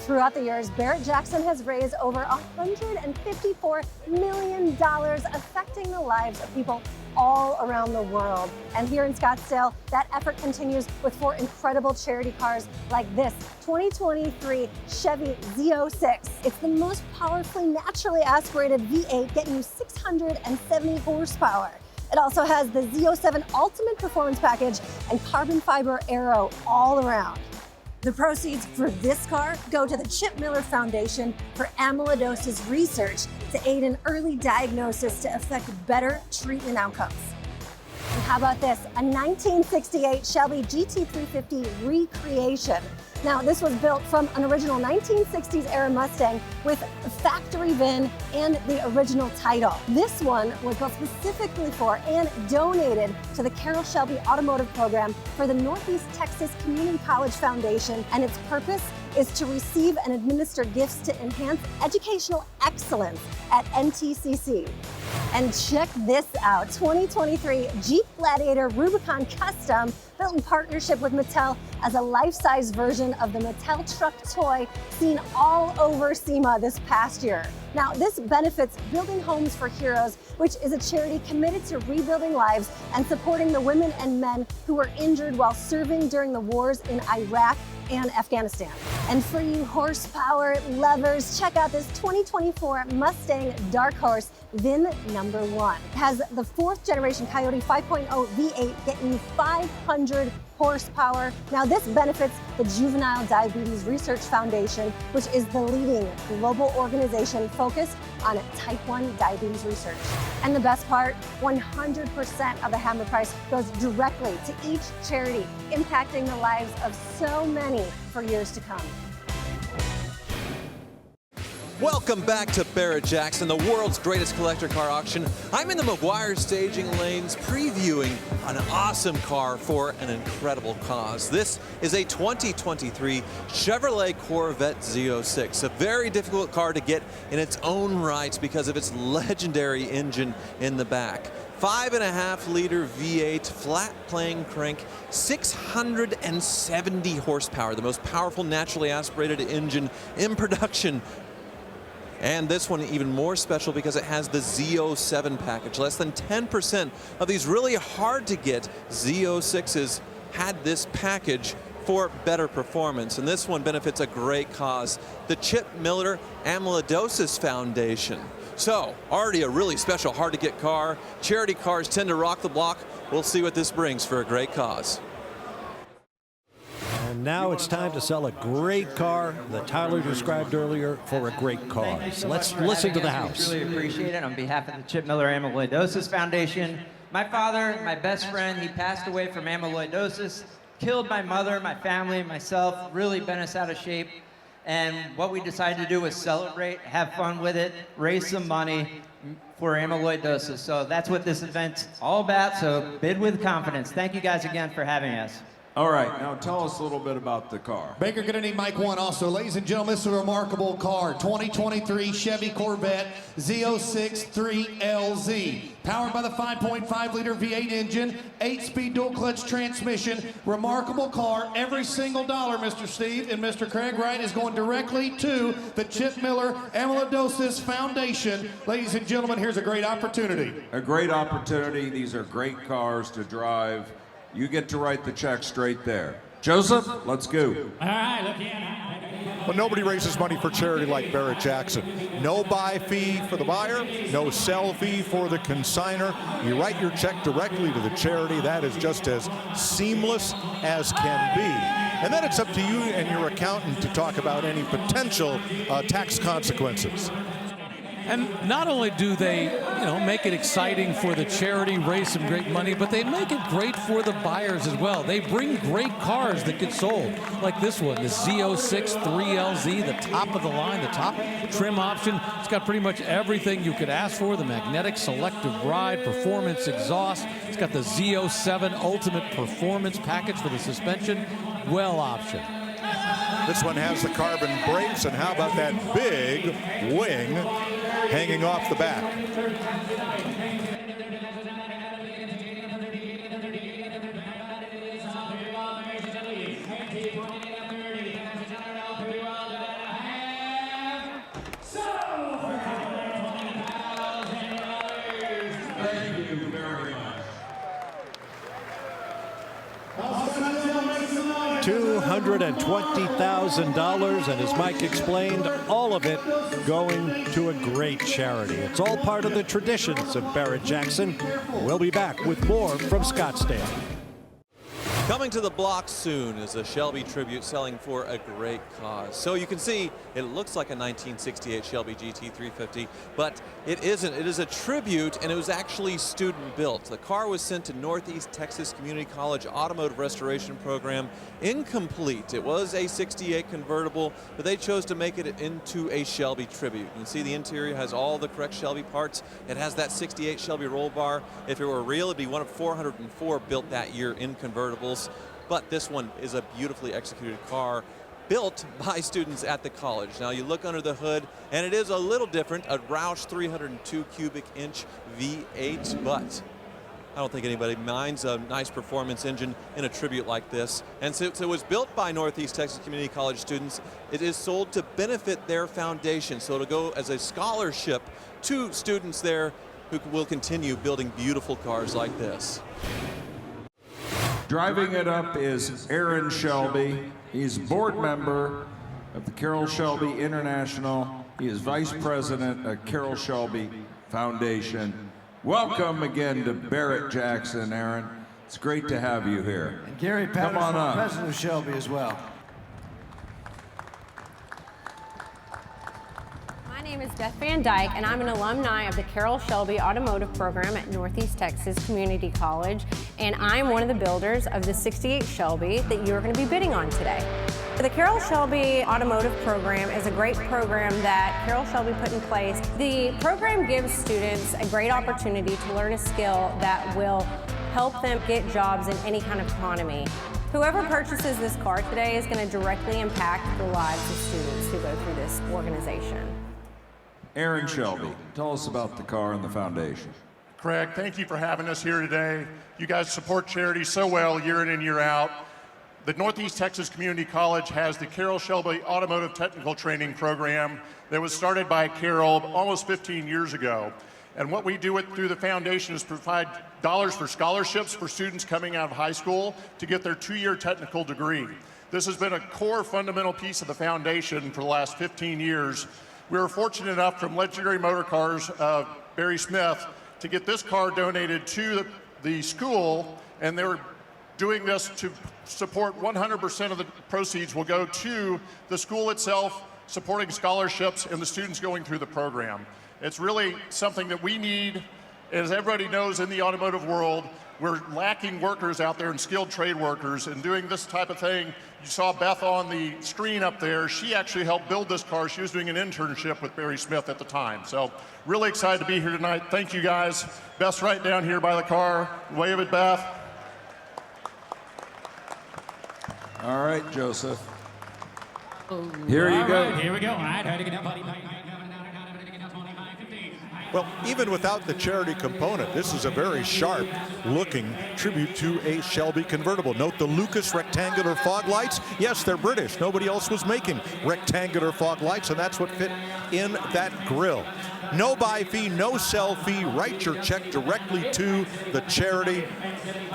Throughout the years, Barrett-Jackson has raised over $154 million, affecting the lives of people all around the world. And here in Scottsdale, that effort continues with 4 incredible charity cars like this 2023 Chevy Z06. It's the most powerfully naturally aspirated V8, getting you 670 horsepower. It also has the Z07 Ultimate Performance Package and carbon fiber aero all around. The proceeds for this car go to the Chip Miller Foundation for amyloidosis research to aid in early diagnosis to affect better treatment outcomes. And how about this? A 1968 Shelby GT350 recreation. Now, this was built from an original 1960s era Mustang with factory VIN and the original title. This one was built specifically for and donated to the Carroll Shelby Automotive Program for the Northeast Texas Community College Foundation, and its purpose is to receive and administer gifts to enhance educational excellence at NTCC. And check this out, 2023 Jeep Gladiator Rubicon Custom, built in partnership with Mattel as a life-size version of the Mattel truck toy seen all over SEMA this past year. Now, this benefits Building Homes for Heroes, which is a charity committed to rebuilding lives and supporting the women and men who were injured while serving during the wars in Iraq and Afghanistan. And for you horsepower lovers, check out this 2024 Mustang Dark Horse VIN number 1. It has the 4th generation Coyote 5.0 V8, getting you 500 horsepower. Now, this benefits the Juvenile Diabetes Research Foundation, which is the leading global organization focused on type 1 diabetes research. And the best part, 100% of the hammer price goes directly to each charity, impacting the lives of so many for years to come. Welcome back to Barrett-Jackson, the world's greatest collector car auction. I'm in the McGuire staging lanes previewing an awesome car for an incredible cause. This is a 2023 Chevrolet Corvette Z06, a very difficult car to get in its own right because of its legendary engine in the back. 5.5-liter V8 flat plane crank, 670 horsepower, the most powerful naturally aspirated engine in production. And this one even more special because it has the Z07 package. Less than 10% of these really hard to get Z06s had this package for better performance. And this one benefits a great cause, the Chip Miller Amyloidosis Foundation. So already a really special hard to get car. Charity cars tend to rock the block. We'll see what this brings for a great cause. And now it's time to sell a great car that Tyler described earlier for a great cause. So let's listen to the house. Really appreciate it on behalf of the Chip Miller Amyloidosis Foundation. My father, my best friend, he passed away from amyloidosis, killed my mother, my family, myself, really bent us out of shape. And what we decided to do was celebrate, have fun with it, raise some money for amyloidosis. So that's what this event's all about, so bid with confidence. Thank you guys again for having us. All right, now tell us a little bit about the car. Baker, gonna need mic 1 also. Ladies and gentlemen, this is a remarkable car. 2023 Chevy Corvette Z06 3LZ. Powered by the 5.5-liter V8 engine, 8-speed dual-clutch transmission. Remarkable car. Every single dollar, Mr. Steve and Mr. Craig Wright, is going directly to the Chip Miller Amyloidosis Foundation. Ladies and gentlemen, here's a great opportunity. A great opportunity. These are great cars to drive. You get to write the check straight there. Joseph, let's go. All right, look here. Well, nobody raises money for charity like Barrett-Jackson. No buy fee for the buyer, no sell fee for the consigner. You write your check directly to the charity. That is just as seamless as can be. And then it's up to you and your accountant to talk about any potential tax consequences. And not only do they, make it exciting for the charity, raise some great money, but they make it great for the buyers as well. They bring great cars that get sold, like this one, the Z06 3LZ, the top of the line, the top trim option. It's got pretty much everything you could ask for, the magnetic selective ride, performance exhaust. It's got the Z07 Ultimate Performance Package for the suspension, well option. This one has the carbon brakes, and how about that big wing hanging off the back? $220,000, and as Mike explained, all of it going to a great charity. It's all part of the traditions of Barrett-Jackson. We'll be back with more from Scottsdale. Coming to the block soon is a Shelby tribute selling for a great cause. So you can see it looks like a 1968 Shelby GT350, but it isn't. It is a tribute, and it was actually student built. The car was sent to Northeast Texas Community College Automotive Restoration Program incomplete. It was a 68 convertible, but they chose to make it into a Shelby tribute. You can see the interior has all the correct Shelby parts. It has that 68 Shelby roll bar. If it were real, it'd be one of 404 built that year in convertibles. But this one is a beautifully executed car built by students at the college. Now you look under the hood and it is a little different, a Roush 302 cubic inch V8, but I don't think anybody minds a nice performance engine in a tribute like this. And since it was built by Northeast Texas Community College students, it is sold to benefit their foundation. So it'll go as a scholarship to students there who will continue building beautiful cars like this. Driving it up is Aaron Shelby. He's board member of the Carroll Shelby International. He is vice president of Carroll Shelby Foundation. Welcome again to Barrett-Jackson, Aaron. It's great to have you here. And Gary Come on Patterson, up. president of Shelby as well. My name is Beth Van Dyke, and I'm an alumni of the Carroll Shelby Automotive Program at Northeast Texas Community College, and I'm one of the builders of the 68 Shelby that you're going to be bidding on today. The Carroll Shelby Automotive Program is a great program that Carroll Shelby put in place. The program gives students a great opportunity to learn a skill that will help them get jobs in any kind of economy. Whoever purchases this car today is going to directly impact the lives of students who go through this organization. Aaron Shelby, tell us about the car and the foundation. Craig, thank you for having us here today. You guys support charity so well year in and year out. The Northeast Texas Community College has the Carroll Shelby Automotive Technical Training Program that was started by Carroll almost 15 years ago. And what we do through the foundation is provide dollars for scholarships for students coming out of high school to get their 2-year technical degree. This has been a core fundamental piece of the foundation for the last 15 years. We were fortunate enough from Legendary Motor Cars, Barry Smith, to get this car donated to the school, and they were doing this to support 100% of the proceeds will go to the school itself, supporting scholarships and the students going through the program. It's really something that we need. As everybody knows, in the automotive world, we're lacking workers out there and skilled trade workers, and doing this type of thing. You saw Beth on the screen up there. She actually helped build this car. She was doing an internship with Barry Smith at the time. So really excited to be here tonight. Thank you guys. Beth's right down here by the car. Wave at Beth. All right, Joseph. Here you go. Here we go. Well, even without the charity component, this is a very sharp looking tribute to a Shelby convertible. Note the Lucas rectangular fog lights. Yes, they're British. Nobody else was making rectangular fog lights, and that's what fit in that grille. No buy fee, no sell fee. Write your check directly to the charity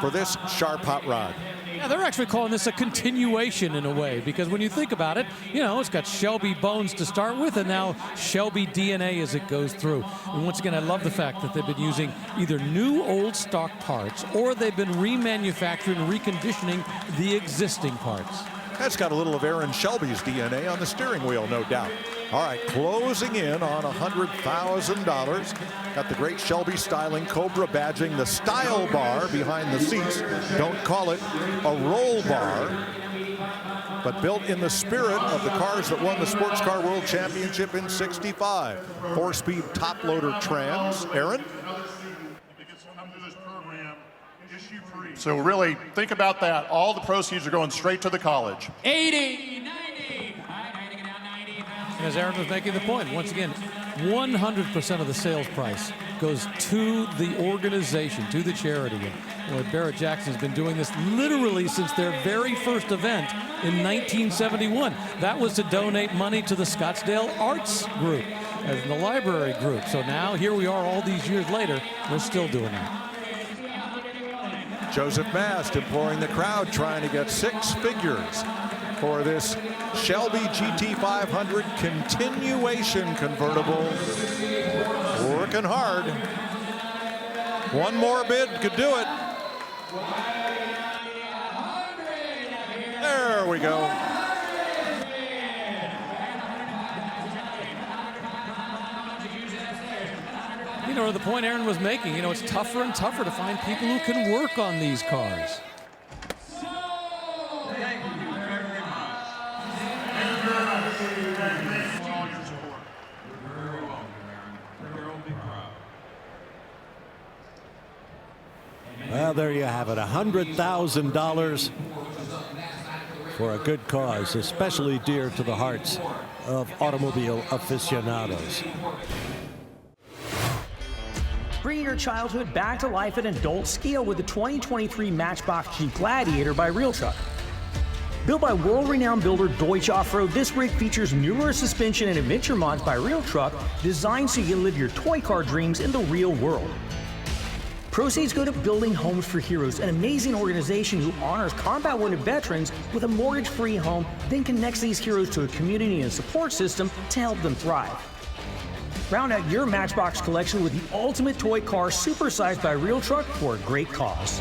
for this sharp hot rod. Yeah, they're actually calling this a continuation in a way, because when you think about it, you know, it's got Shelby bones to start with and now Shelby DNA as it goes through. And once again, I love the fact that they've been using either new old stock parts or they've been remanufacturing and reconditioning the existing parts. That's got a little of Aaron Shelby's DNA on the steering wheel, no doubt. All right, closing in on $100,000. Got the great Shelby styling, Cobra badging, the style bar behind the seats. Don't call it a roll bar, but built in the spirit of the cars that won the Sports Car World Championship in '65. 4-speed top loader trans. Aaron? So really, think about that. All the proceeds are going straight to the college. 80, 90. As Aaron was making the point, once again, 100% of the sales price goes to the organization, to the charity. And Barrett-Jackson's been doing this literally since their very first event in 1971. That was to donate money to the Scottsdale Arts Group, as the library group. So now here we are all these years later, we're still doing that. Joseph Mast imploring the crowd, trying to get 6 figures for this Shelby GT500 continuation convertible. Working hard. One more bid could do it. There we go. You know, the point Aaron was making, you know, it's tougher and tougher to find people who can work on these cars. Well, there you have it, $100,000 for a good cause, especially dear to the hearts of automobile aficionados. Bring your childhood back to life at an adult scale with the 2023 Matchbox Jeep Gladiator by Real Truck. Built by world-renowned builder Deutsch Off-Road, this rig features numerous suspension and adventure mods by Real Truck, designed so you can live your toy car dreams in the real world. Proceeds go to Building Homes for Heroes, an amazing organization who honors combat-wounded veterans with a mortgage-free home, then connects these heroes to a community and support system to help them thrive. Round out your Matchbox collection with the ultimate toy car supersized by Real Truck for a great cause.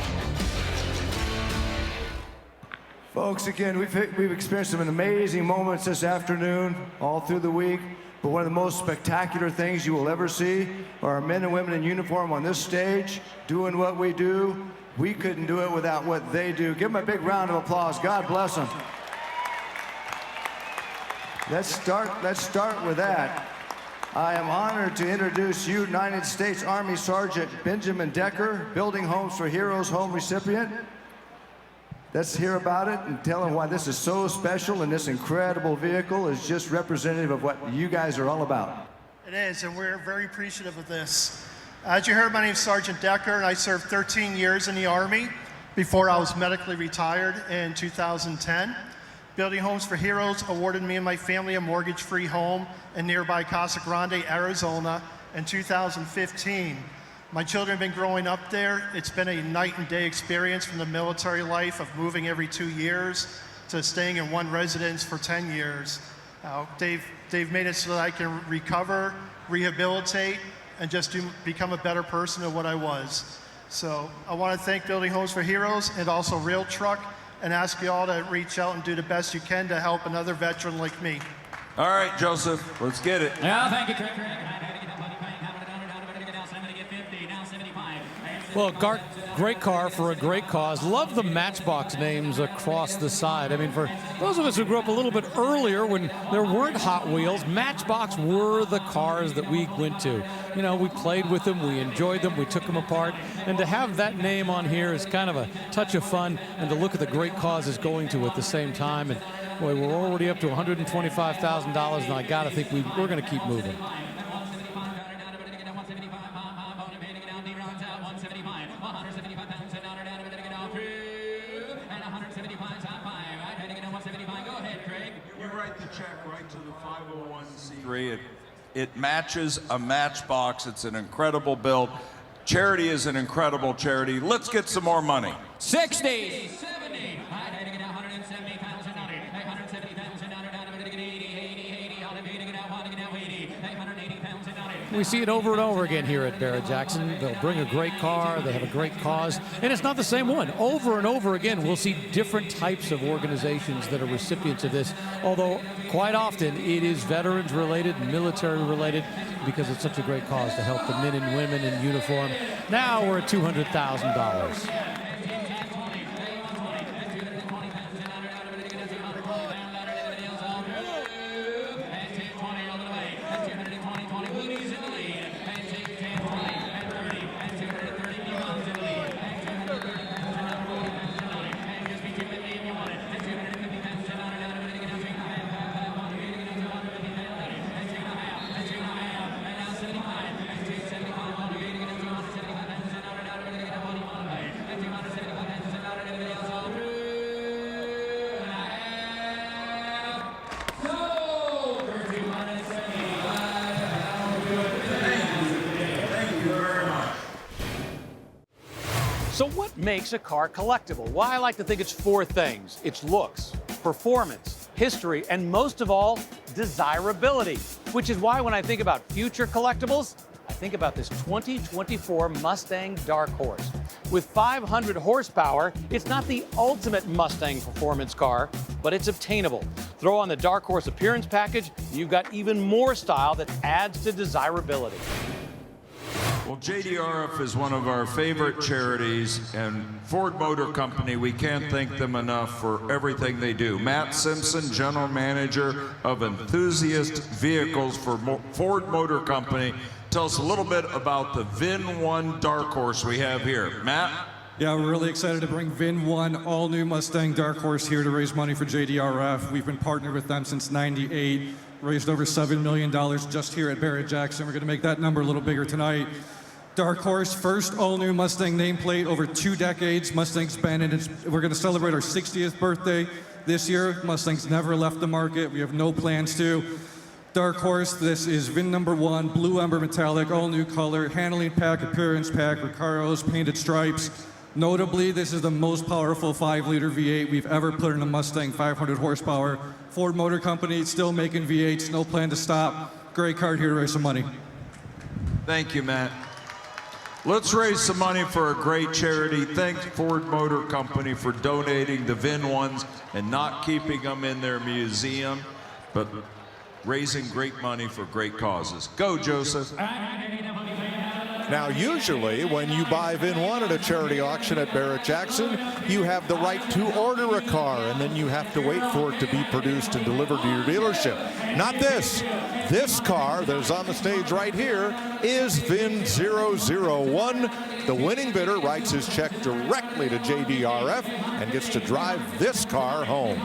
Folks, again, we've experienced some amazing moments this afternoon, all through the week. But one of the most spectacular things you will ever see are our men and women in uniform on this stage doing what we do. We couldn't do it without what they do. Give them a big round of applause. God bless them. Let's start with that. I am honored to introduce you, United States Army Sergeant Benjamin Decker, Building Homes for Heroes home recipient. Let's hear about it and tell them why this is so special, and this incredible vehicle is just representative of what you guys are all about. It is, and we're very appreciative of this. As you heard, my name is Sergeant Decker, and I served 13 years in the Army before I was medically retired in 2010. Building Homes for Heroes awarded me and my family a mortgage-free home in nearby Casa Grande, Arizona in 2015. My children have been growing up there. It's been a night and day experience from the military life of moving every 2 years to staying in one residence for 10 years. They've made it so that I can recover, rehabilitate, and just become a better person than what I was. So I want to thank Building Homes for Heroes and also Real Truck, and ask you all to reach out and do the best you can to help another veteran like me. All right, Joseph, let's get it. Yeah, thank you, Craig. Well, great car for a great cause. Love the Matchbox names across the side. I mean, for those of us who grew up a little bit earlier when there weren't Hot Wheels, Matchbox were the cars that we went to. You know, we played with them, we enjoyed them, we took them apart. And to have that name on here is kind of a touch of fun, and to look at the great cause it's going to at the same time. And boy, we're already up to $125,000, and I gotta think we're gonna keep moving. It matches a Matchbox. It's an incredible build. Charity is an incredible charity. Let's get some more money. 60. We see it over and over again here at Barrett-Jackson. They'll bring a great car, they have a great cause, and it's not the same one. Over and over again, we'll see different types of organizations that are recipients of this, although quite often it is veterans related, military related, because it's such a great cause to help the men and women in uniform. Now we're at $200,000. makes a car collectible? Well, I like to think it's 4 things. It's looks, performance, history, and most of all, desirability. Which is why when I think about future collectibles, I think about this 2024 Mustang Dark Horse. With 500 horsepower, it's not the ultimate Mustang performance car, but it's obtainable. Throw on the Dark Horse appearance package, you've got even more style that adds to desirability. Well, JDRF is one of our favorite charities, and Ford Motor Company, we can't thank them enough for everything they do. Matt Simpson, General Manager of Enthusiast Vehicles for Ford Motor Company. Tell us a little bit about the VIN-1 Dark Horse we have here. Matt? Yeah, we're really excited to bring VIN-1 all-new Mustang Dark Horse here to raise money for JDRF. We've been partnered with them since '98, raised over $7 million just here at Barrett-Jackson. We're going to make that number a little bigger tonight. Dark Horse, first all-new Mustang nameplate over 2 decades. Mustang's been in its, we're going to celebrate our 60th birthday this year. Mustang's never left the market. We have no plans to. Dark Horse, this is VIN number 1, blue ember metallic, all new color, handling pack, appearance pack, Recaros, painted stripes. Notably, this is the most powerful 5-liter V8 we've ever put in a Mustang, 500 horsepower. Ford Motor Company still making V8s, no plan to stop. Great car here to raise some money. Thank you, Matt. Let's raise some money for a great charity. Thanks Ford Motor Company for donating the VIN-1s and not keeping them in their museum, but raising great money for great causes. Go, Joseph. Now, usually when you buy VIN-1 at a charity auction at Barrett-Jackson, you have the right to order a car, and then you have to wait for it to be produced and delivered to your dealership. Not this. This car that is on the stage right here is VIN-001. The winning bidder writes his check directly to JDRF and gets to drive this car home.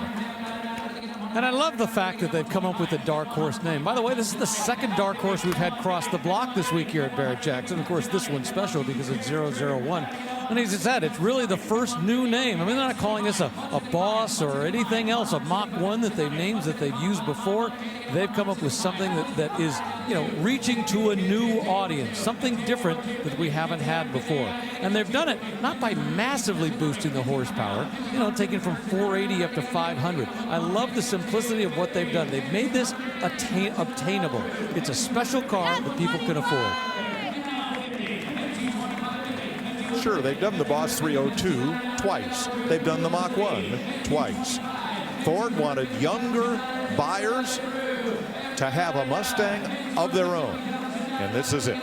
And I love the fact that they've come up with the Dark Horse name. By the way, this is the second Dark Horse we've had cross the block this week here at Barrett-Jackson. Of course, this one's special because it's 001. And as I said, it's really the first new name. I mean, they're not calling this a boss or anything else, a Mach 1 that they've named that they've used before. They've come up with something that is, you know, reaching to a new audience, something different that we haven't had before. And they've done it not by massively boosting the horsepower, you know, taking from 480 up to 500. I love the simplicity of what they've done. They've made this obtainable. It's a special car that people can afford. Sure, they've done the Boss 302 twice. They've done the Mach 1 twice. Ford wanted younger buyers to have a Mustang of their own, and this is it.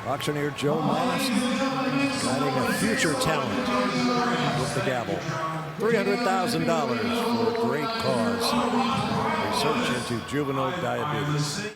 Auctioneer Joe Mast guiding a future talent with the gavel. $300,000 for a great cause. Research into juvenile diabetes.